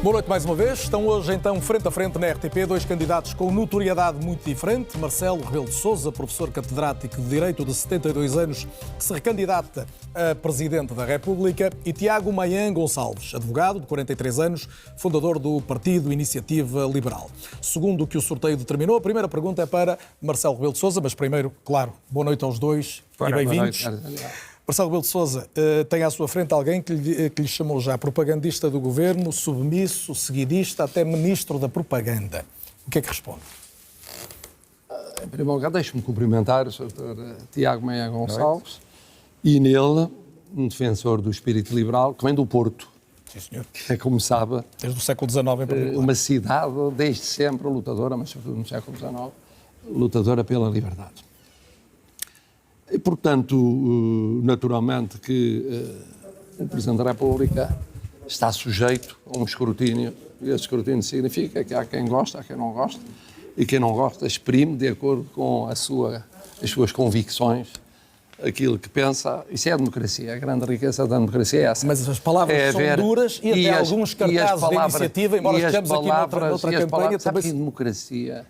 Boa noite mais uma vez. Estão hoje então frente a frente na RTP dois candidatos com notoriedade muito diferente. Marcelo Rebelo de Sousa, professor catedrático de Direito de 72 anos, que se recandidata a Presidente da República, e Tiago Maia Gonçalves, advogado de 43 anos, fundador do Partido Iniciativa Liberal. Segundo o que o sorteio determinou, a primeira pergunta é para Marcelo Rebelo de Sousa, mas primeiro, claro, boa noite aos dois e bem-vindos. Marcelo Rebelo de Sousa tem à sua frente alguém que lhe chamou já propagandista do governo, submisso, seguidista, até ministro da propaganda. O que é que responde? Em primeiro lugar, deixe-me cumprimentar o Sr. Tiago Maia Gonçalves e nele, um defensor do espírito liberal, que vem do Porto. Sim, senhor. Que é, como sabe, desde o século XIX em particular. Uma cidade, desde sempre, lutadora, mas sobretudo no século XIX, lutadora pela liberdade. E, portanto, naturalmente que o Presidente da República está sujeito a um escrutínio, e esse escrutínio significa que há quem gosta, há quem não gosta, e quem não gosta exprime de acordo com as suas convicções aquilo que pensa. Isso é a democracia, a grande riqueza da democracia é essa. Mas as palavras são duras e até alguns cartazes de iniciativa, embora estejamos aqui noutra campanha... Sabe que em democracia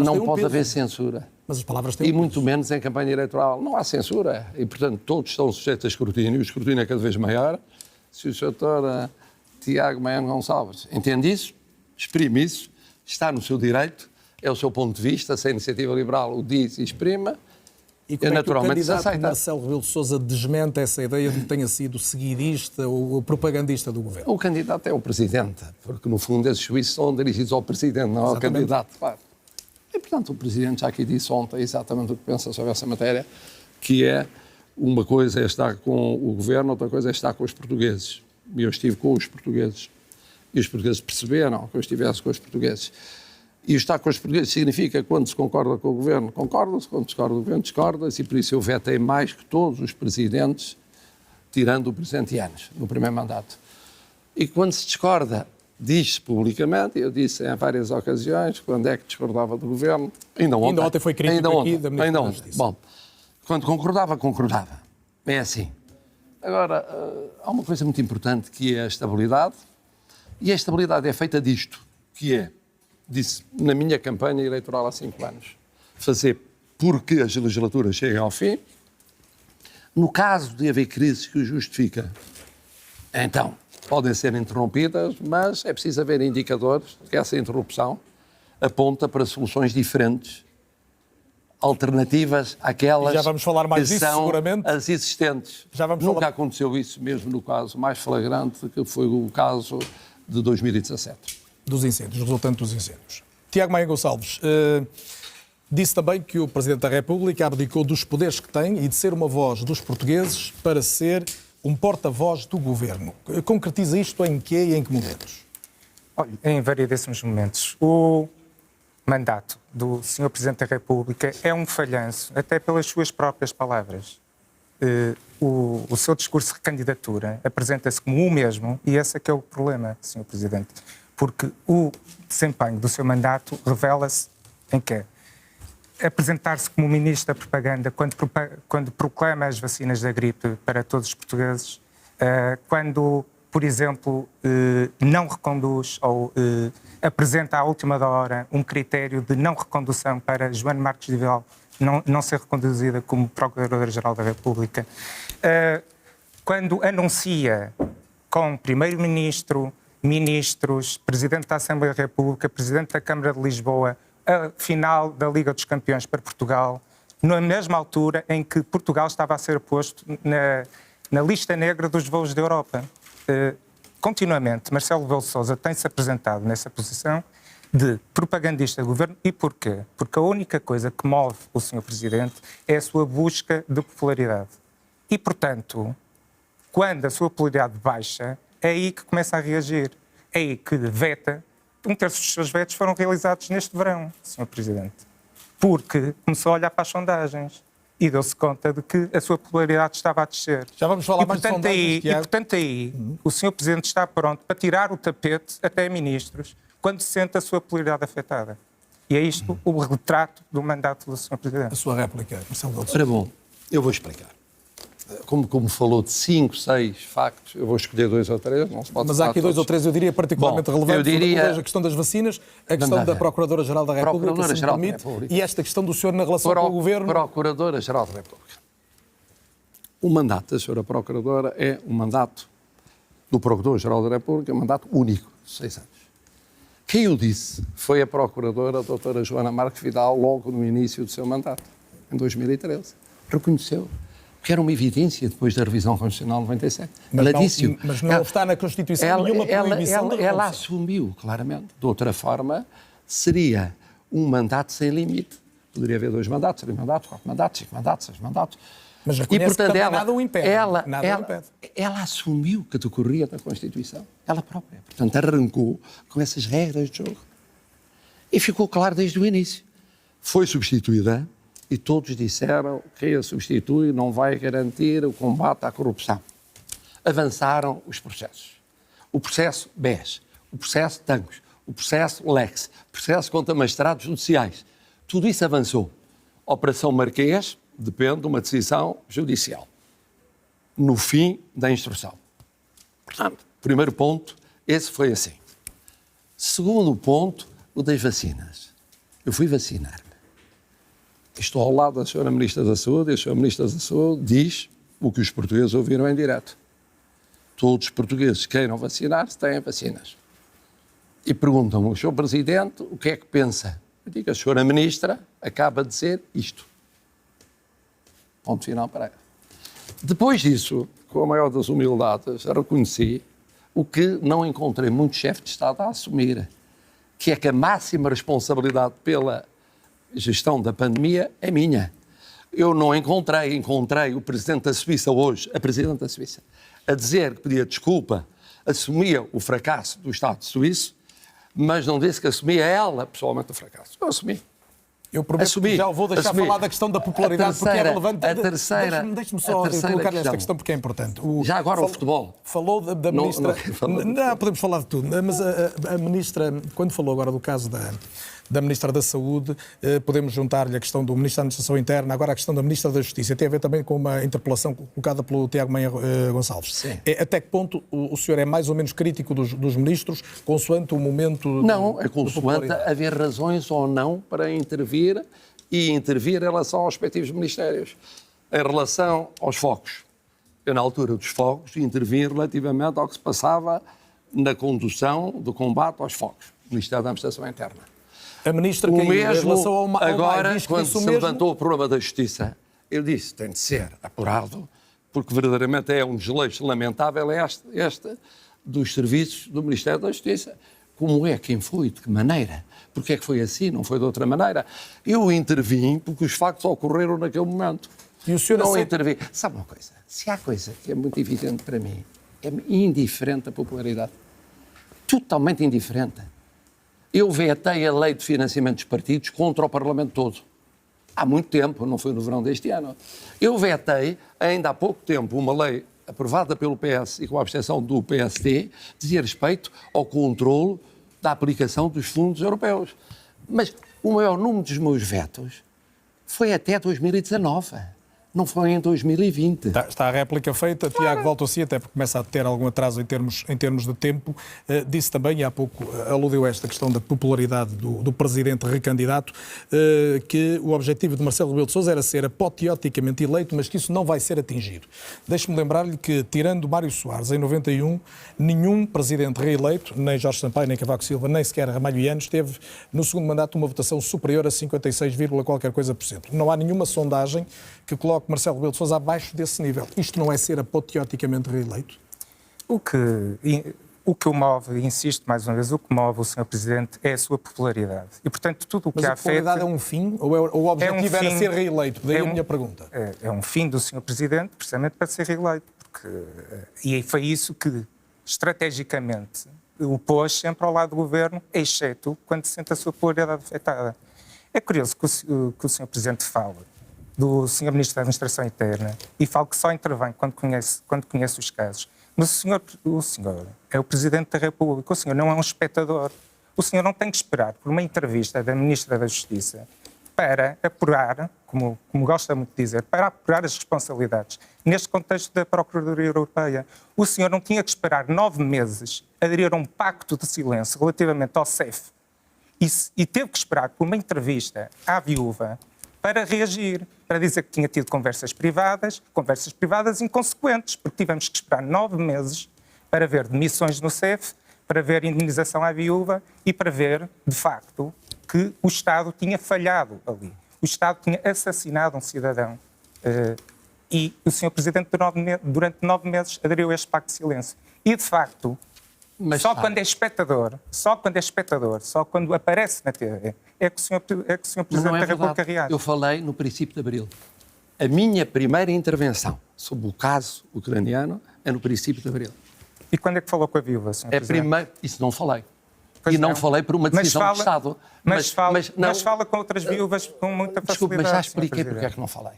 não pode haver censura. Mas as palavras têm e muito menos em campanha eleitoral. Não há censura. E, portanto, todos estão sujeitos a escrutínio. O escrutínio é cada vez maior. Se o Sr. Tiago Maia Gonçalves entende isso, exprime isso, está no seu direito, é o seu ponto de vista, se a Iniciativa Liberal o diz e exprime, e como naturalmente se aceita. Marcelo Rebelo de Sousa desmente essa ideia de que tenha sido seguidista ou propagandista do governo? O candidato é o Presidente, porque, no fundo, esses juízos são dirigidos ao Presidente, não ao candidato. Claro. E, portanto, o Presidente já aqui disse ontem exatamente o que pensa sobre essa matéria, que é uma coisa é estar com o Governo, outra coisa é estar com os portugueses. E eu estive com os portugueses. E os portugueses perceberam que eu estivesse com os portugueses. E estar com os portugueses significa que quando se concorda com o Governo, concorda-se, quando se discorda do Governo, discorda-se, e por isso eu vetei mais que todos os Presidentes, tirando o Presidente Yanes, no primeiro mandato. E quando se discorda, diz-se publicamente, eu disse em várias ocasiões, quando é que discordava do Governo, ainda ontem foi crítico aqui da Ministra da Justiça. Bom, quando concordava. É assim. Agora, há uma coisa muito importante que é a estabilidade, e a estabilidade é feita disto, que é, disse na minha campanha eleitoral há 5 anos, fazer porque as legislaturas cheguem ao fim, no caso de haver crises que o justifica, então podem ser interrompidas, mas é preciso haver indicadores de que essa interrupção aponta para soluções diferentes, alternativas àquelas já vamos falar mais que disso, são seguramente. As existentes. Nunca aconteceu isso, mesmo no caso mais flagrante, que foi o caso de 2017. Dos incêndios, resultante dos incêndios. Tiago Maia Gonçalves disse também que o Presidente da República abdicou dos poderes que tem e de ser uma voz dos portugueses para ser um porta-voz do Governo. Concretiza isto em quê e em que momentos? Olha, em variedíssimos momentos. O mandato do Sr. Presidente da República é um falhanço, até pelas suas próprias palavras. O seu discurso de candidatura apresenta-se como o mesmo, e esse é que é o problema, Sr. Presidente. Porque o desempenho do seu mandato revela-se em quê? Apresentar-se como ministro da propaganda quando proclama as vacinas da gripe para todos os portugueses, quando, por exemplo, não reconduz ou apresenta à última hora um critério de não recondução para Joana Marques de Vial não ser reconduzida como Procuradora-Geral da República, quando anuncia com Primeiro-Ministro, ministros, Presidente da Assembleia da República, Presidente da Câmara de Lisboa, a final da Liga dos Campeões para Portugal, na mesma altura em que Portugal estava a ser posto na lista negra dos voos da Europa. Continuamente, Marcelo Rebelo de Sousa tem-se apresentado nessa posição de propagandista do governo. E porquê? Porque a única coisa que move o Sr. Presidente é a sua busca de popularidade. E, portanto, quando a sua popularidade baixa, é aí que começa a reagir. É aí que veta. 1/3 dos seus vetos foram realizados neste verão, Sr. Presidente. Porque começou a olhar para as sondagens e deu-se conta de que a sua popularidade estava a descer. Já vamos falar mais de sondagens, E, portanto, aí o Sr. Presidente está pronto para tirar o tapete até a ministros quando se sente a sua popularidade afetada. E é isto o retrato do mandato do Sr. Presidente. A sua réplica, Marcelo Rebelo de Sousa. Ora bom, eu vou explicar. como falou de 5, 6 factos, eu vou escolher 2 ou 3, não se pode Mas há falar aqui 2 ou 3, eu diria, particularmente relevantes. Eu diria... A questão das vacinas, a questão da Procuradora-Geral da República, se me permite, e esta questão do senhor na relação com o Governo. Procuradora-Geral da República. O mandato da senhora Procuradora é um mandato do Procurador-Geral da República, é um mandato único, de 6 anos. Quem o disse foi a Procuradora, a doutora Joana Marques Vidal, logo no início do seu mandato, em 2013. Reconheceu, porque era uma evidência depois da revisão constitucional 97. Mas não está na Constituição nenhuma proibição. Ela assumiu, claramente. De outra forma, seria um mandato sem limite. Poderia haver 2 mandatos, 3 mandatos, 4 mandatos, 5 mandatos, 6 mandatos. Mas reconhece que também nada o impede. Ela assumiu que decorria da Constituição, ela própria. Portanto, arrancou com essas regras de jogo. E ficou claro desde o início. Foi substituída e todos disseram que a substitui não vai garantir o combate à corrupção. Avançaram os processos. O processo BES, o processo TANCOS, o processo LEX, o processo contra magistrados judiciais. Tudo isso avançou. Operação Marquês depende de uma decisão judicial, no fim da instrução. Portanto, primeiro ponto, esse foi assim. Segundo ponto, o das vacinas. Eu fui vacinar-me. Estou ao lado da senhora Ministra da Saúde e a senhora Ministra da Saúde diz o que os portugueses ouviram em direto. Todos os portugueses que queiram vacinar-se têm vacinas. E perguntam-me, o senhor Presidente, o que é que pensa? Eu digo, a senhora Ministra acaba de dizer isto. Ponto final para ela. Depois disso, com a maior das humildades, reconheci o que não encontrei muito chefe de Estado a assumir, que é que a máxima responsabilidade pela gestão da pandemia é minha. Eu não encontrei o Presidente da Suíça hoje, a Presidente da Suíça, a dizer que pedia desculpa, assumia o fracasso do Estado suíço, mas não disse que assumia ela, pessoalmente, o fracasso. Eu assumi. Eu prometo que já vou deixar falar da questão da popularidade, porque é relevante. Deixe-me só colocar esta questão, porque é importante. Já agora o futebol. Falou da Ministra... Não, podemos falar de tudo, mas a Ministra, quando falou agora do caso da Ministra da Saúde, podemos juntar-lhe a questão do Ministro da Administração Interna, agora a questão da Ministra da Justiça. Tem a ver também com uma interpelação colocada pelo Tiago Maia Gonçalves. Sim. Até que ponto o senhor é mais ou menos crítico dos ministros, consoante o momento... Não, é consoante haver razões ou não para intervir e intervir em relação aos respectivos ministérios. Em relação aos focos. Eu, na altura dos focos, intervim relativamente ao que se passava na condução do combate aos focos. Ministério da Administração Interna. A Ministra que em relação ao agora, diz que quando isso se levantou o problema da Justiça, eu disse, tem de ser apurado, porque verdadeiramente é um desleixo lamentável este dos serviços do Ministério da Justiça. Como é, quem foi, de que maneira? Porque é que foi assim, não foi de outra maneira? Eu intervim porque os factos ocorreram naquele momento. E o senhor não intervim. Sabe uma coisa? Se há coisa que é muito evidente para mim, é indiferente a popularidade. Totalmente indiferente. Eu vetei a lei de financiamento dos partidos contra o Parlamento todo. Há muito tempo, não foi no verão deste ano. Eu vetei, ainda há pouco tempo, uma lei aprovada pelo PS e com a abstenção do PSD, dizia respeito ao controlo da aplicação dos fundos europeus. Mas o maior número dos meus vetos foi até 2019. Não foi em 2020. Está a réplica feita. Claro. Tiago, volto a si, até porque começa a ter algum atraso em termos de tempo. Disse também, e há pouco aludiu a esta questão da popularidade do presidente recandidato, que o objetivo de Marcelo Rebelo de Sousa era ser apoteoticamente eleito, mas que isso não vai ser atingido. Deixe-me lembrar-lhe que, tirando Mário Soares, em 91, nenhum presidente reeleito, nem Jorge Sampaio, nem Cavaco Silva, nem sequer Ramalho Yanes, teve no segundo mandato uma votação superior a 56, qualquer coisa por cento. Não há nenhuma sondagem que coloque Marcelo Rebelo de Sousa abaixo desse nível. Isto não é ser apoteoticamente reeleito? O que o move, insisto mais uma vez, o que move o Sr. Presidente é a sua popularidade. E, portanto, tudo o que há feito... Mas a popularidade é um fim? Ou o objetivo era ser reeleito? Daí a minha pergunta. É um fim do Sr. Presidente, precisamente para ser reeleito. E foi isso que, estrategicamente, o pôs sempre ao lado do Governo, exceto quando se sente a sua popularidade afetada. É curioso que o Sr. Presidente fala do Sr. Ministro da Administração Interna e fala que só intervém quando conhece os casos. Mas o senhor é o Presidente da República, o senhor não é um espectador. O senhor não tem que esperar por uma entrevista da Ministra da Justiça para apurar, como gosta muito de dizer, para apurar as responsabilidades. Neste contexto da Procuradoria Europeia, o senhor não tinha que esperar 9 meses a aderir a um pacto de silêncio relativamente ao CEF e teve que esperar por uma entrevista à viúva para reagir, para dizer que tinha tido conversas privadas inconsequentes, porque tivemos que esperar 9 meses para ver demissões no CEF, para ver indemnização à viúva e para ver, de facto, que o Estado tinha falhado ali. O Estado tinha assassinado um cidadão. E o Sr. Presidente, durante 9 meses, aderiu a este pacto de silêncio. E, de facto, quando é espectador, só quando aparece na TV, é que o Sr. Presidente da República reage. Eu falei no princípio de abril. A minha primeira intervenção sobre o caso ucraniano é no princípio de abril. E quando é que falou com a viúva, Sr. Presidente? Primeiro, isso não falei. Pois não falei por uma decisão do Estado. Mas fala com outras viúvas com muita facilidade. Desculpe, mas já expliquei porque é que não falei.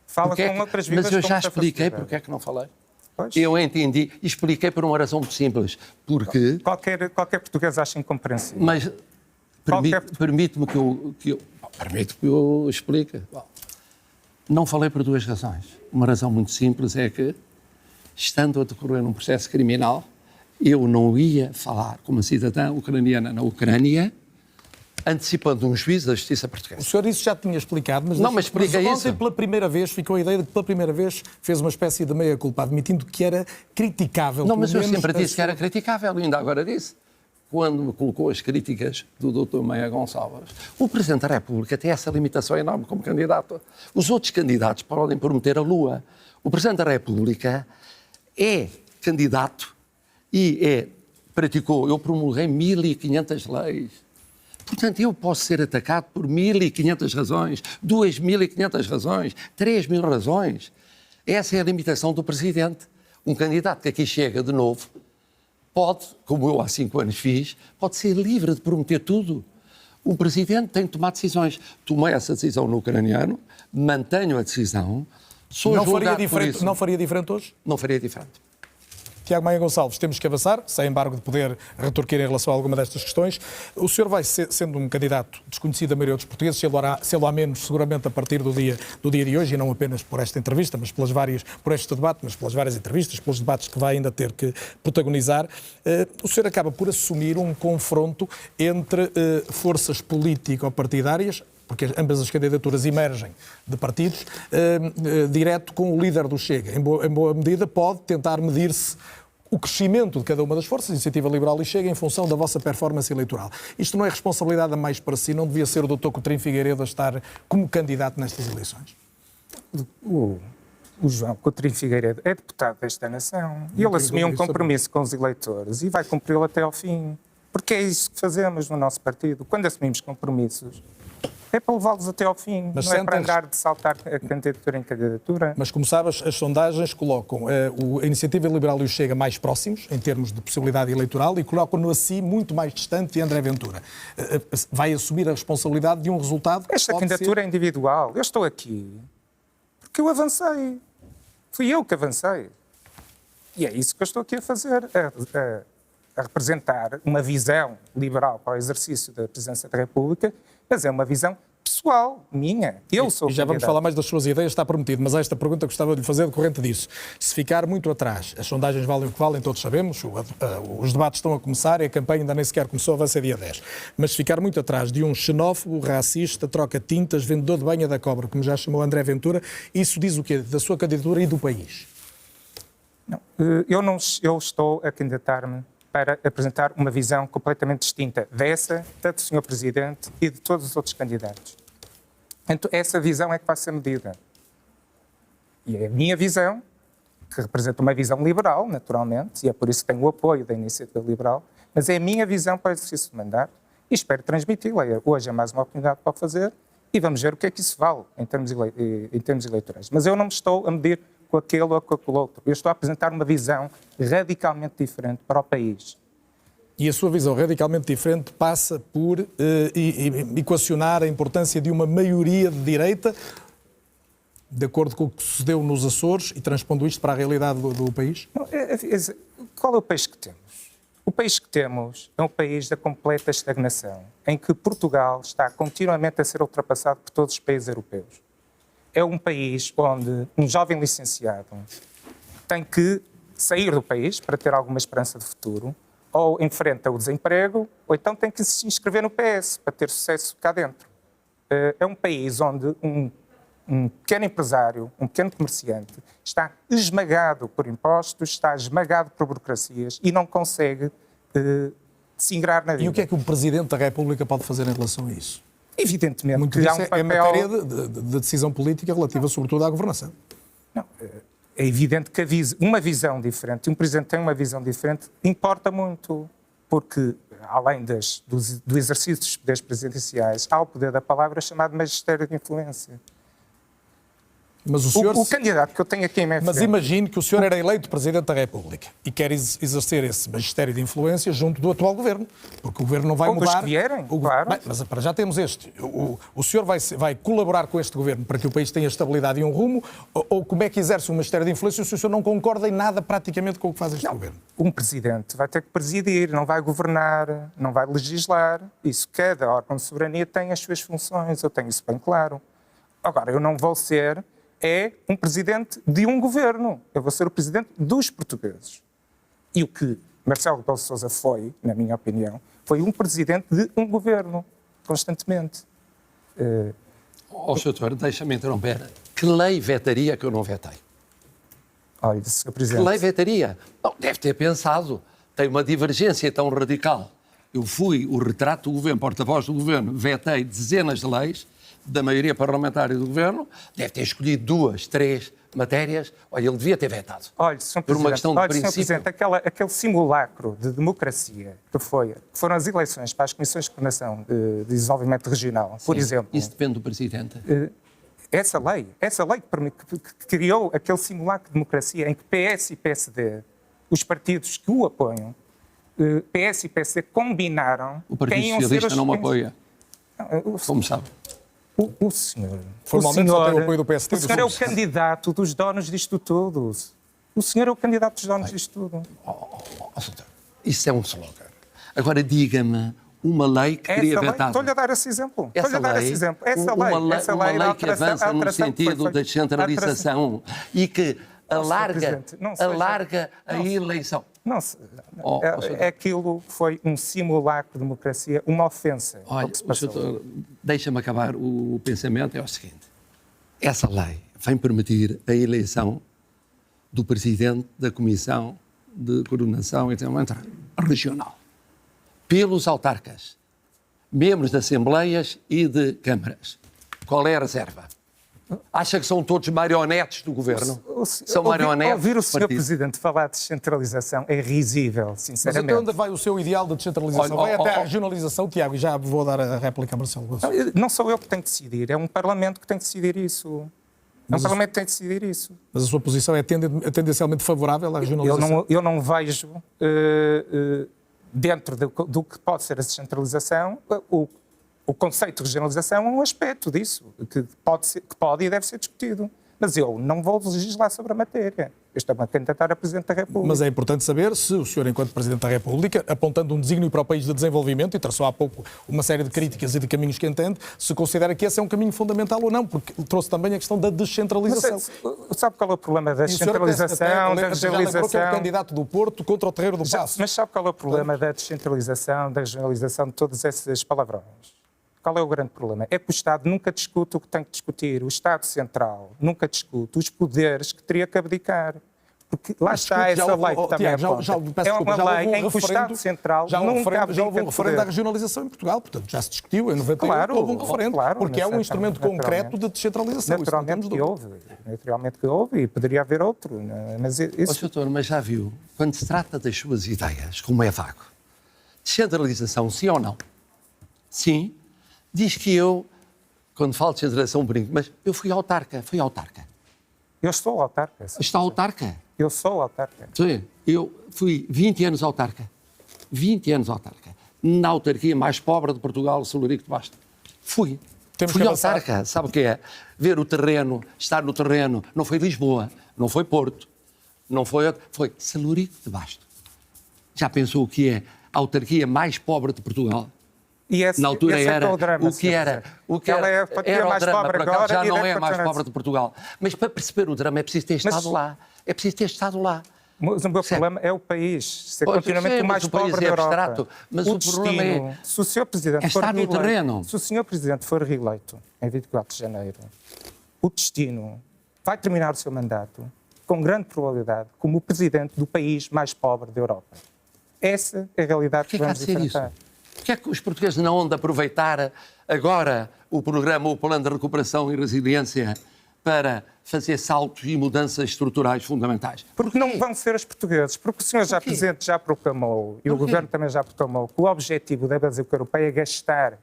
Fala com outras viúvas Mas eu com já muita expliquei facilidade. porque é que não falei. Pois. Eu entendi e expliquei por uma razão muito simples. Porque... Qualquer português acha incompreensível. Mas permite-me que eu explique. Bom, não falei por 2 razões. Uma razão muito simples é que, estando a decorrer um processo criminal, eu não ia falar com uma cidadã ucraniana na Ucrânia, antecipando um juiz da justiça portuguesa. O senhor isso já tinha explicado, mas explica isso. Ontem, pela primeira vez, ficou a ideia de que pela primeira vez fez uma espécie de meia-culpa, admitindo que era criticável. Não, mas eu sempre disse que era criticável, e ainda agora disse. Quando me colocou as críticas do Dr. Meia Gonçalves, o Presidente da República tem essa limitação enorme como candidato. Os outros candidatos podem prometer a Lua. O Presidente da República é candidato e eu promulguei 1.500 leis. Portanto, eu posso ser atacado por 1.500 razões, 2.500 razões, 3.000 razões. Essa é a limitação do Presidente. Um candidato que aqui chega de novo pode, como eu há 5 anos fiz, pode ser livre de prometer tudo. Um Presidente tem de tomar decisões. Tomei essa decisão no ucraniano, mantenho a decisão. Não faria diferente hoje? Não faria diferente. Tiago Maia Gonçalves, temos que avançar, sem embargo de poder retorquir em relação a alguma destas questões. O senhor vai, sendo um candidato desconhecido da maioria dos portugueses, sê-lo há menos seguramente a partir do dia de hoje, e não apenas por esta entrevista, mas por este debate, mas pelas várias entrevistas, pelos debates que vai ainda ter que protagonizar, o senhor acaba por assumir um confronto entre forças político-partidárias, porque ambas as candidaturas emergem de partidos, direto com o líder do Chega. Em boa medida pode tentar medir-se o crescimento de cada uma das forças, Iniciativa Liberal e Chega, em função da vossa performance eleitoral. Isto não é responsabilidade a mais para si? Não devia ser o Dr. Coutinho Figueiredo a estar como candidato nestas eleições? O João Coutinho Figueiredo é deputado desta nação e ele assumiu um compromisso com os eleitores e vai cumpri-lo até ao fim. Porque é isso que fazemos no nosso partido. Quando assumimos compromissos, é para levá-los até ao fim, mas não é para andar de saltar a candidatura em candidatura. Mas, como sabes, as sondagens colocam a Iniciativa Liberal e o Chega mais próximos, em termos de possibilidade eleitoral, e colocam-no assim muito mais distante de André Ventura. Vai assumir a responsabilidade de um resultado que esta candidatura é individual. Eu estou aqui porque eu avancei. Fui eu que avancei. E é isso que eu estou aqui a fazer, a representar uma visão liberal para o exercício da Presidência da República, mas é uma visão pessoal, minha. Eu sou e já vamos falar mais das suas ideias, está prometido, mas esta pergunta gostava de lhe fazer decorrente disso. Se ficar muito atrás, as sondagens valem o que valem, todos sabemos, os debates estão a começar e a campanha ainda nem sequer começou, vai ser dia 10. Mas se ficar muito atrás de um xenófobo, racista, troca-tintas, vendedor de banha da cobra, como já chamou André Ventura, isso diz o quê? Da sua candidatura e do país? Não, eu estou a candidatar-me para apresentar uma visão completamente distinta dessa, da do Sr. Presidente e de todos os outros candidatos. Então, essa visão é que vai ser medida. E é a minha visão, que representa uma visão liberal, naturalmente, e é por isso que tenho o apoio da Iniciativa Liberal, mas é a minha visão para o exercício do mandato e espero transmiti-la. Hoje é mais uma oportunidade para o fazer e vamos ver o que é que isso vale em termos eleitorais. Mas eu não me estou a medir com aquele ou com aquele outro. Eu estou a apresentar uma visão radicalmente diferente para o país. E a sua visão radicalmente diferente passa por equacionar a importância de uma maioria de direita, de acordo com o que sucedeu nos Açores, e transpondo isto para a realidade do país? Qual é o país que temos? O país que temos é um país da completa estagnação, em que Portugal está continuamente a ser ultrapassado por todos os países europeus. É um país onde um jovem licenciado tem que sair do país para ter alguma esperança de futuro, ou enfrenta o desemprego, ou então tem que se inscrever no PS para ter sucesso cá dentro. É um país onde um pequeno empresário, um pequeno comerciante, está esmagado por impostos, está esmagado por burocracias e não consegue se ingrar na vida. E o que é que o Presidente da República pode fazer em relação a isso? Evidentemente Muito que há disso um papel... é matéria de decisão política relativa, sobretudo, à governação. Não, é evidente que uma visão diferente, um Presidente tem uma visão diferente, importa muito, porque, além do exercício dos poderes presidenciais, há o poder da palavra chamado magistério de influência. Mas o senhor... O candidato que eu tenho aqui em minha Mas frente... imagine que o senhor era eleito Presidente da República e quer exercer esse magistério de influência junto do atual Governo, porque o Governo não vai Ou mudar... os que vierem, claro. Bem, mas para já temos este. O senhor vai colaborar com este Governo para que o país tenha estabilidade e um rumo, ou como é que exerce o magistério de influência se o senhor não concorda em nada praticamente com o que faz este Governo? Um Presidente vai ter que presidir, não vai governar, não vai legislar. Isso, cada órgão de soberania tem as suas funções, eu tenho isso bem claro. Agora, eu não vou ser... um Presidente de um Governo. Eu vou ser o Presidente dos portugueses. E o que Marcelo Rebelo de Sousa foi, na minha opinião, foi um Presidente de um Governo, constantemente. Doutor, deixa-me interromper. Que lei vetaria que eu não vetei? Olha, Sr. Presidente... Que lei vetaria? Não, deve ter pensado. Tem uma divergência tão radical. Eu fui o retrato do Governo, porta-voz do Governo, vetei dezenas de leis da maioria parlamentar do Governo, deve ter escolhido 2, 3 matérias. Olha, ele devia ter vetado. Olha, Sr. Por uma questão de Sr. princípio. Presidente, aquele simulacro de democracia que foram as eleições para as Comissões de Coordenação de Desenvolvimento Regional, por exemplo... Isso depende do Presidente. Essa lei que criou aquele simulacro de democracia em que PS e PSD, os partidos que o apoiam, PS e PSD combinaram... O Partido Socialista não me apoia, como sabe. O senhor... Formalmente só tem o apoio do PSD. O senhor é o candidato dos donos disto tudo. O senhor é o candidato dos donos disto tudo. Isso é um slogan. Agora diga-me uma lei que queria vetar. Estou-lhe a dar esse exemplo. Essa lei que avança no sentido da descentralização e que alarga a eleição. Aquilo foi um simulacro de democracia, uma ofensa. Olha, deixa-me acabar o pensamento, é o seguinte. Essa lei vai permitir a eleição do Presidente da Comissão de Coordenação e Desenvolvimento Regional pelos autarcas, membros de assembleias e de câmaras. Qual é a reserva? Acha que são todos marionetes do Governo? São marionetes. Ouvir o Sr. Presidente falar de descentralização é risível, sinceramente. Mas até onde vai o seu ideal de descentralização? Vai até à regionalização, Tiago, e já vou dar a réplica a Marcelo Rebelo. Não sou eu que tenho que decidir, é um Parlamento que tem que decidir isso. Parlamento que tem que decidir isso. Mas a sua posição é tendencialmente favorável à regionalização? Eu não vejo, dentro do que pode ser a descentralização, o conceito de regionalização é um aspecto disso, que pode e deve ser discutido. Mas eu não vou legislar sobre a matéria. Eu estou a candidatar a Presidente da República. Mas é importante saber se o senhor, enquanto Presidente da República, apontando um desígnio para o país de desenvolvimento, e traçou há pouco uma série de críticas e de caminhos que entende, se considera que esse é um caminho fundamental ou não, porque trouxe também a questão da descentralização. Mas sabe qual é o problema da descentralização, da regionalização? Que é o candidato do Porto contra o Terreiro do Paço. Mas sabe qual é o problema da descentralização, da regionalização, de todos esses palavrões? Qual é o grande problema? É que o Estado nunca discute o que tem que discutir. O Estado Central nunca discute os poderes que teria que abdicar. Porque lá está essa lei que também é uma lei em que o Estado Central nunca abdica. Já houve um referendo da regionalização em Portugal, portanto já se discutiu em 98, houve um referendo, porque é um instrumento concreto de descentralização. Naturalmente que houve e poderia haver outro. Mas doutor, mas já viu, quando se trata das suas ideias, como é vago, descentralização sim ou não? Sim. Diz que eu, quando falo de descentralização, brinco, mas eu fui autarca. Eu sou autarca. Está autarca? Eu sou autarca. Sim, eu fui 20 anos autarca. 20 anos autarca. Na autarquia mais pobre de Portugal, Celurico de Basto. Fui autarca. Sabe o que é? Ver o terreno, estar no terreno. Não foi Lisboa, não foi Porto, não foi Celurico de Basto. Já pensou o que é a autarquia mais pobre de Portugal? E esse, Na altura esse era é o drama, o que era, Ela é a fatia era o mais drama, pobre por acaso agora já e não deve é a mais continuar a pobre de Portugal. Mas para perceber o drama é preciso ter estado lá. É preciso ter estado lá. Mas o meu problema é o país ser Pois, continuamente sim, o mais mas o país pobre é da Europa. abstrato, mas o problema é- Se o Sr. Presidente é for estar no reeleito, terreno. se o Sr. Presidente for reeleito em 24 de janeiro, o destino vai terminar o seu mandato com grande probabilidade como o Presidente do país mais pobre da Europa. Essa é a realidade que Porquê que há vamos de ser isso? enfrentar. Porquê é que os portugueses não hão de aproveitar agora o programa, o Plano de Recuperação e Resiliência para fazer saltos e mudanças estruturais fundamentais? Porque não vão ser os portugueses, porque o Sr. Presidente já proclamou, e o Governo também já proclamou, que o objetivo da Bazuca Europeia é gastar Não,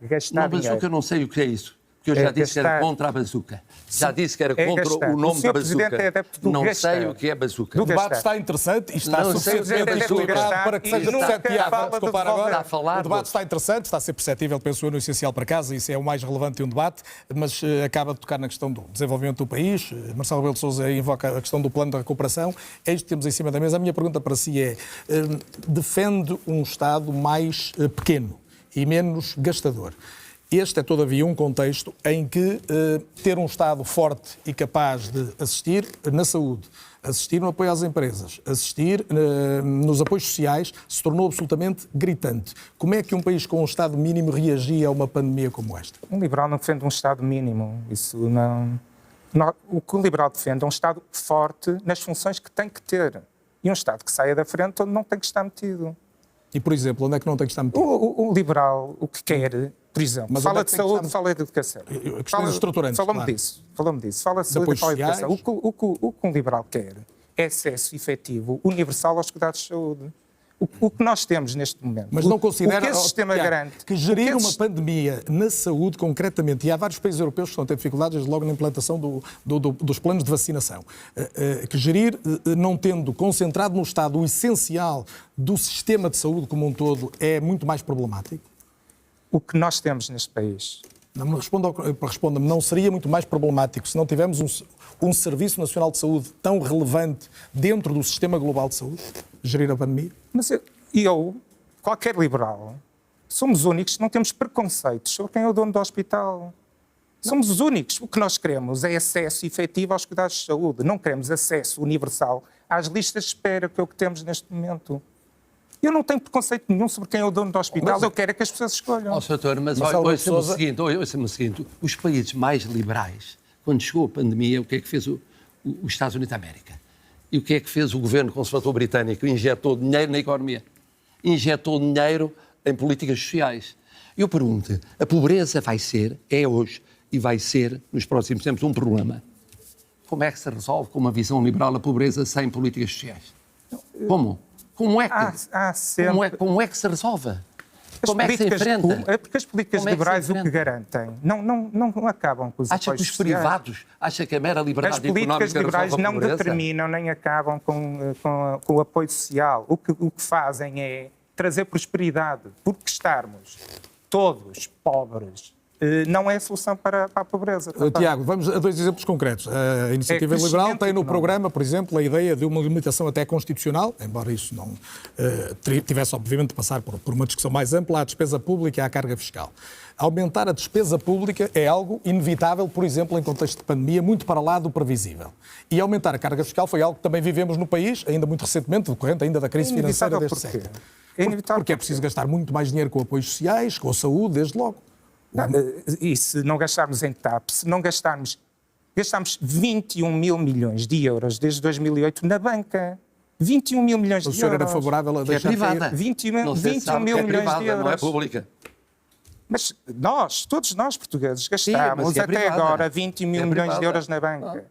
dinheiro. bazuca, eu não sei o que é isso. Porque eu já disse que era gastar. contra a bazuca. Já disse que era É contra gastar. o nome O da Sr. Presidente bazuca. é adepto do Não gastar. sei o que é bazuca. Do O debate gastar. está interessante e está Não, suficientemente sei, equilibrado para que e seja nunca perceptível. fala de Desculpar devolver. agora. Está a falar O debate do- está interessante, está a ser perceptível, penso eu, no essencial para casa, isso é o mais relevante de um debate, mas acaba de tocar na questão do desenvolvimento do país. Marcelo Rebelo de Sousa invoca a questão do plano de recuperação. É isto que temos em cima da mesa. A minha pergunta para si é: defende um Estado mais pequeno e menos gastador? Este é, todavia, um contexto em que ter um Estado forte e capaz de assistir na saúde, assistir no apoio às empresas, assistir nos apoios sociais, se tornou absolutamente gritante. Como é que um país com um Estado mínimo reagia a uma pandemia como esta? Um liberal não defende um Estado mínimo. Isso não... O que um liberal defende é um Estado forte nas funções que tem que ter. E um Estado que saia da frente onde não tem que estar metido. E, por exemplo, onde é que não tem que estar metido? O liberal, o que quer, por exemplo, Mas fala onde é de que tem que saúde, estar- fala de educação. Questões estruturantes, Falamos claro. disso. Fala de saúde e apoios fala de educação. sociais. O que um liberal quer é acesso efetivo, universal aos cuidados de saúde. O que nós temos neste momento. Mas não considera o que esse sistema Tiago, garante. que gerir uma pandemia na saúde, concretamente, e há vários países europeus que estão a ter dificuldades desde logo na implantação dos planos de vacinação, que gerir, não tendo concentrado no Estado o essencial do sistema de saúde como um todo, é muito mais problemático? O que nós temos neste país. Responda-me, não seria muito mais problemático se não tivermos um Serviço Nacional de Saúde tão relevante dentro do sistema global de saúde, gerir a pandemia? Mas qualquer liberal, somos únicos que não temos preconceitos sobre quem é o dono do hospital. Somos os únicos. O que nós queremos é acesso efetivo aos cuidados de saúde. Não queremos acesso universal às listas de espera, que é o que temos neste momento. Eu não tenho preconceito nenhum sobre quem é o dono do hospital. Eu quero é que as pessoas escolham. Ó, doutor, mas Marcelo ouça-me o Sousa. seguinte, os países mais liberais, quando chegou a pandemia, o que é que fez os Estados Unidos da América? E o que é que fez o governo conservador britânico? Injetou dinheiro na economia. Injetou dinheiro em políticas sociais. Eu pergunto, a pobreza vai ser, é hoje, e vai ser, nos próximos tempos, um problema. Como é que se resolve com uma visão liberal a pobreza sem políticas sociais? Como? Como é que, como é que se resolve? Como é que se enfrenta? É porque as políticas Como é que se liberais o que enfrenta? garantem não acabam com os Acha que apoios os sociais. privados, acha que a mera As liberdade políticas económica liberais resolve a não pobreza? determinam nem acabam com o apoio social. O que fazem é trazer prosperidade. Porque estarmos todos pobres não é a solução para a pobreza. Tiago, vamos a dois exemplos concretos. A Iniciativa É Liberal crescimento tem no económico. programa, por exemplo, a ideia de uma limitação até constitucional, embora isso não tivesse, obviamente, de passar por uma discussão mais ampla, à despesa pública e à carga fiscal. Aumentar a despesa pública é algo inevitável, por exemplo, em contexto de pandemia, muito para lá do previsível. E aumentar a carga fiscal foi algo que também vivemos no país, ainda muito recentemente, decorrente ainda da crise financeira deste século. Porque é preciso gastar muito mais dinheiro com apoios sociais, com a saúde, desde logo. E se não gastarmos em TAP, se não gastarmos 21 mil milhões de euros desde 2008 na banca. 21 mil milhões de euros. O senhor era favorável a Que é deixar privada. 21 Não sei se sabe mil que é milhões privada, de euros. não é pública. Mas todos nós portugueses mas gastamos que é até privada. agora 20 mil É milhões privada. de euros na banca.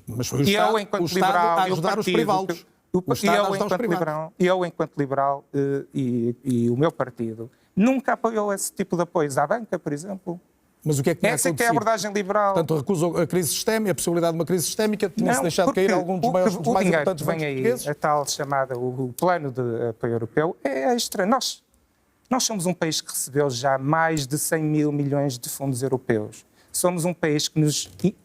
Mas foi o E Estado, eu, enquanto o Estado liberal, a ajudar os privados. Eu, enquanto liberal, e o meu partido, nunca apoiou esse tipo de apoios à banca, por exemplo. Mas o que é que tinha Essa é que é a acontecido? abordagem liberal. Portanto, recusou a crise sistémica, a possibilidade de uma crise sistémica, tinha-se deixado porque cair algum dos mais o importantes dinheiro bancos que vem aí, portugueses. a tal chamada, o plano de apoio europeu, é extra. Nós somos um país que recebeu já mais de 100 mil milhões de fundos europeus. Somos um país que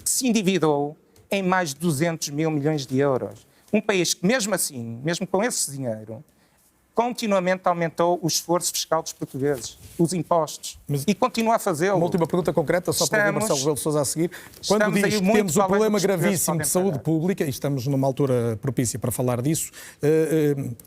se endividou em mais de 200 mil milhões de euros. Um país que, mesmo assim, mesmo com esse dinheiro, continuamente aumentou o esforço fiscal dos portugueses, os impostos, e continua a fazê-lo. Uma última pergunta concreta, só para ouvir Marcelo Rebelo de Sousa a seguir. Quando estamos diz aí que muito temos um além do problema que os portugueses gravíssimo de podem saúde pagar. pública, e estamos numa altura propícia para falar disso,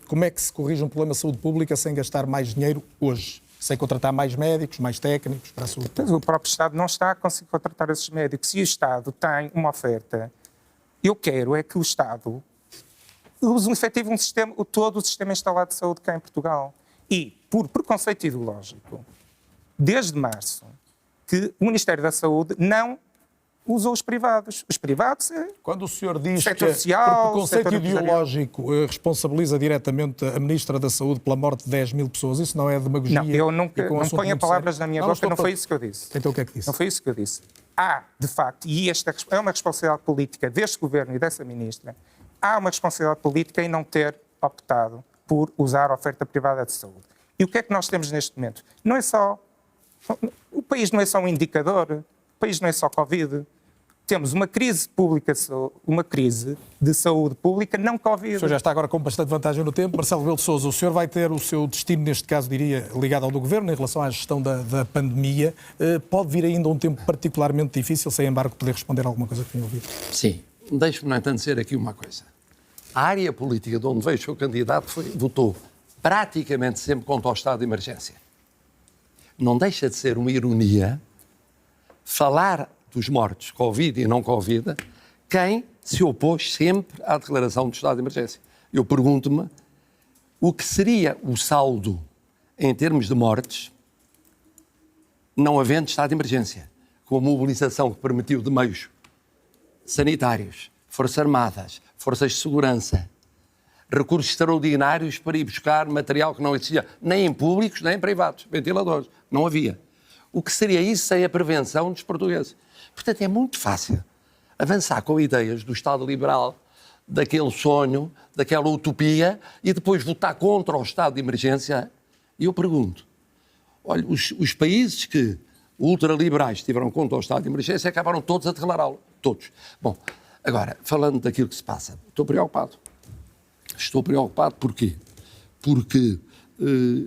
como é que se corrige um problema de saúde pública sem gastar mais dinheiro hoje? Sem contratar mais médicos, mais técnicos para a saúde pública? Mas o próprio Estado não está a conseguir contratar esses médicos. Se o Estado tem uma oferta, eu quero é que o Estado use efetivo todo o sistema instalado de saúde cá em Portugal. E, por preconceito ideológico, desde março, que o Ministério da Saúde não usou os privados. Os privados é... Quando o senhor diz Setor que, social, por preconceito setor ideológico, responsabiliza diretamente a Ministra da Saúde pela morte de 10 mil pessoas, isso não é demagogia? Não, eu nunca, e com um não assunto ponho muito palavras sério? na minha Não, boca, estou não para- foi isso que eu disse. Então o que é que disse? Não foi isso que eu disse. Há, de facto, e esta é uma responsabilidade política deste Governo e dessa Ministra, há uma responsabilidade política em não ter optado por usar a oferta privada de saúde. E o que é que nós temos neste momento? Não é só... O país não é só um indicador, o país não é só Covid. Temos uma crise pública, uma crise de saúde pública não Covid. O senhor já está agora com bastante vantagem no tempo. Marcelo Rebelo de Sousa, o senhor vai ter o seu destino, neste caso, diria, ligado ao do Governo, em relação à gestão da pandemia. Pode vir ainda um tempo particularmente difícil, sem embargo, poder responder alguma coisa que tenha ouvido. Sim. Deixe-me, no entanto, dizer aqui uma coisa. A área política de onde veio o seu candidato votou praticamente sempre contra o estado de emergência. Não deixa de ser uma ironia falar dos mortos, Covid e não Covid, quem se opôs sempre à declaração do estado de emergência. Eu pergunto-me o que seria o saldo em termos de mortes não havendo estado de emergência, com a mobilização que permitiu de meios sanitários, Forças Armadas, Forças de Segurança, recursos extraordinários para ir buscar material que não existia, nem em públicos, nem em privados, ventiladores, não havia. O que seria isso sem a prevenção dos portugueses? Portanto, é muito fácil avançar com ideias do Estado liberal, daquele sonho, daquela utopia, e depois votar contra o estado de emergência. E eu pergunto, olha, os países que ultraliberais estiveram contra o estado de emergência acabaram todos a declará-lo. Todos. Bom, agora, falando daquilo que se passa, estou preocupado. Estou preocupado porquê? Porque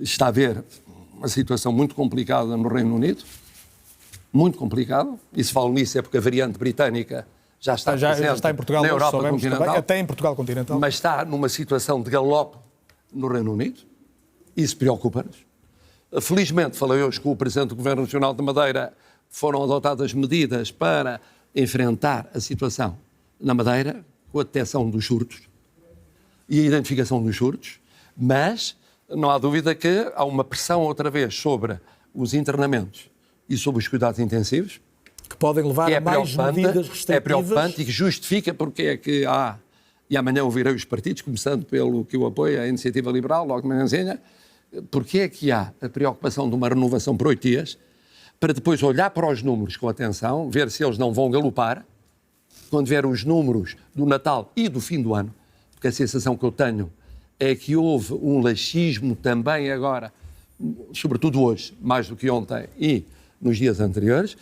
está a haver uma situação muito complicada no Reino Unido, muito complicada, e se falo nisso é porque a variante britânica já está em Portugal, na hoje, Europa soubemos continental, também, até em Portugal continental. mas está numa situação de galope no Reino Unido, isso preocupa-nos. Felizmente, falei hoje com o Presidente do Governo Regional de Madeira, foram adotadas medidas para enfrentar a situação na Madeira, com a detecção dos surtos e a identificação dos surtos, mas não há dúvida que há uma pressão outra vez sobre os internamentos e sobre os cuidados intensivos, Que podem levar que é a mais medidas restritivas. É preocupante e que justifica porque é que há, e amanhã ouvirei os partidos, começando pelo que eu apoio, a Iniciativa Liberal, logo de manhãzinha, porque é que há a preocupação de uma renovação por 8 dias, para depois olhar para os números com atenção, ver se eles não vão galopar, quando vier os números do Natal e do fim do ano, porque a sensação que eu tenho é que houve um laxismo também agora, sobretudo hoje, mais do que ontem e nos dias anteriores,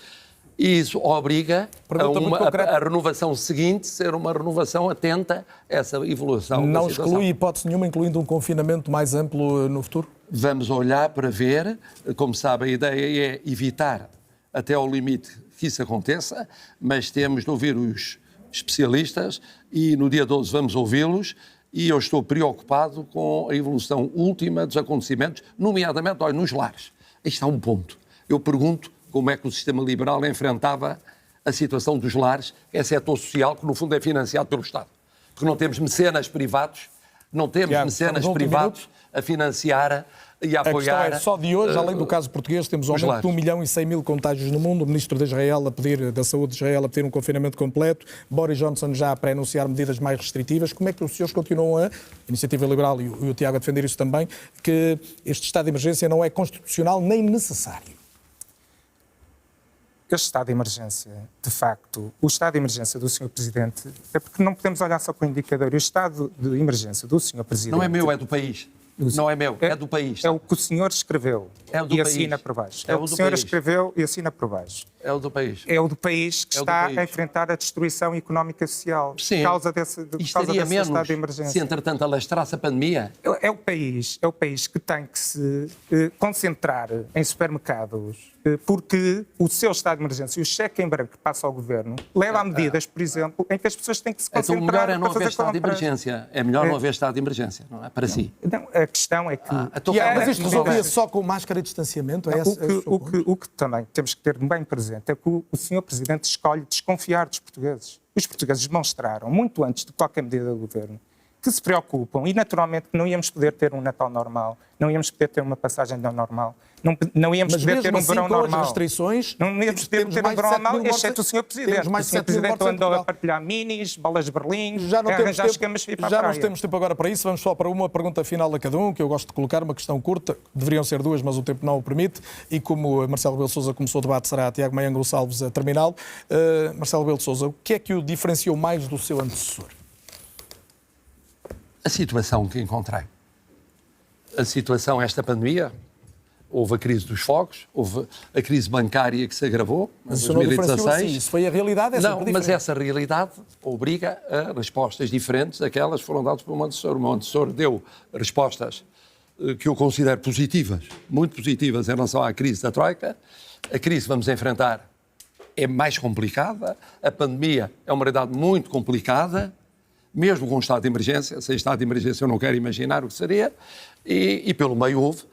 e isso obriga a renovação seguinte ser uma renovação atenta a essa evolução da Não situação. exclui hipótese nenhuma, incluindo um confinamento mais amplo no futuro? Vamos olhar para ver, como sabe, a ideia é evitar até ao limite que isso aconteça, mas temos de ouvir os especialistas e no dia 12 vamos ouvi-los e eu estou preocupado com a evolução última dos acontecimentos, nomeadamente nos lares. Isto é um ponto. Eu pergunto como é que o sistema liberal enfrentava a situação dos lares, que é setor social que no fundo é financiado pelo Estado. Porque não temos mecenas privados, a financiar e a apoiar. A questão é, só de hoje, além do caso português, temos um aumento de 1.100.000 contágios no mundo. O ministro da Saúde de Israel a pedir um confinamento completo. Boris Johnson já a pré-anunciar medidas mais restritivas. Como é que os senhores continuam a Iniciativa Liberal e o Tiago a defender isso também, que este estado de emergência não é constitucional nem necessário? Este estado de emergência, de facto, o estado de emergência do Sr. Presidente, é porque não podemos olhar só para o indicador. O estado de emergência do Sr. Presidente... Não é meu, é do país. Não é meu, é do país. É o que o senhor escreveu é do e país. assina por baixo. É o que o senhor escreveu e assina por baixo. É o do país. É o do país que É o do está país. a enfrentar a destruição económica e social Sim. por causa desse E estaria estado menos de emergência. se, entretanto, alastrasse a pandemia. É o país que tem que se concentrar em supermercados, porque o seu estado de emergência e o cheque em branco que passa ao governo leva a medidas, por exemplo, em que as pessoas têm que se Então, concentrar o melhor é não para haver fazer estado de compras. emergência. É melhor não haver estado de emergência, não é? Para si. Não, a questão é que... então, Mas isto resolvia Mas- só com máscara e distanciamento? É O que também temos que ter bem presente é que o Sr. Presidente escolhe desconfiar dos portugueses. Os portugueses demonstraram, muito antes de qualquer medida do governo, que se preocupam e, naturalmente, que não íamos poder ter um Natal normal, não íamos poder ter uma passagem de ano normal, não íamos Mas poder mesmo ter um assim, verão com as normal. restrições, Não íamos poder temos ter um mais de verão 7 mil normal, mortes- exceto o Sr. Presidente. temos mais O de Sr. 7 mil Presidente mortes em andou a Portugal. partilhar minis, bolas de Berlim, Já não a temos arranjar tempo, esquemas para ir para a já praia. não temos tempo agora para isso. Vamos só para uma pergunta final a cada um, que eu gosto de colocar, uma questão curta. Deveriam ser duas, mas o tempo não o permite. E como Marcelo Rebelo de Sousa começou o debate, será a Tiago Maia Gonçalves a terminá-lo. Marcelo Rebelo de Sousa, o que é que o diferenciou mais do seu antecessor? A situação que encontrei. A situação, esta pandemia, houve a crise dos fogos, houve a crise bancária que se agravou em Mas isso não diferenciou 2016. assim. Isso foi a realidade, é Não, sempre mas diferente. essa realidade obriga a respostas diferentes daquelas que foram dadas pelo meu antecessor. O meu antecessor deu respostas que eu considero positivas, muito positivas em relação à crise da Troika. A crise que vamos enfrentar é mais complicada, a pandemia é uma realidade muito complicada, mesmo com um estado de emergência. Sem estado de emergência eu não quero imaginar o que seria, e pelo meio houve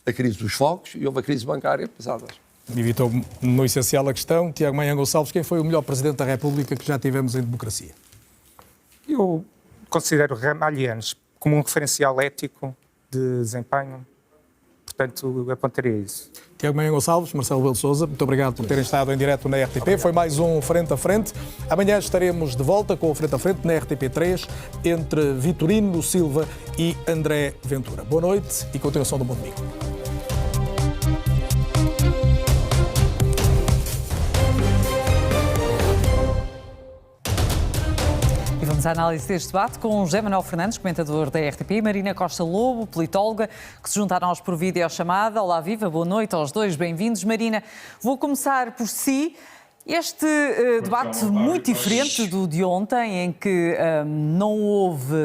a crise dos fogos e houve a crise bancária pesadas. Evitou no essencial a questão. Tiago Maia Gonçalves, quem foi o melhor Presidente da República que já tivemos em democracia? Eu considero Ramalhianes como um referencial ético de desempenho, portanto, apontaria isso. Tiago Maia Gonçalves, Marcelo Rebelo de Sousa, muito obrigado por terem estado em direto na RTP. Foi mais um Frente a Frente. Amanhã estaremos de volta com o Frente a Frente na RTP3 entre Vitorino Silva e André Ventura. Boa noite e continuação do Bom Domingo. E vamos à análise deste debate com José Manuel Fernandes, comentador da RTP, e Marina Costa Lobo, politóloga, que se junta a nós por videochamada. Olá, viva, boa noite aos dois, bem-vindos. Marina, vou começar por si. Este debate muito diferente do de ontem, em que não houve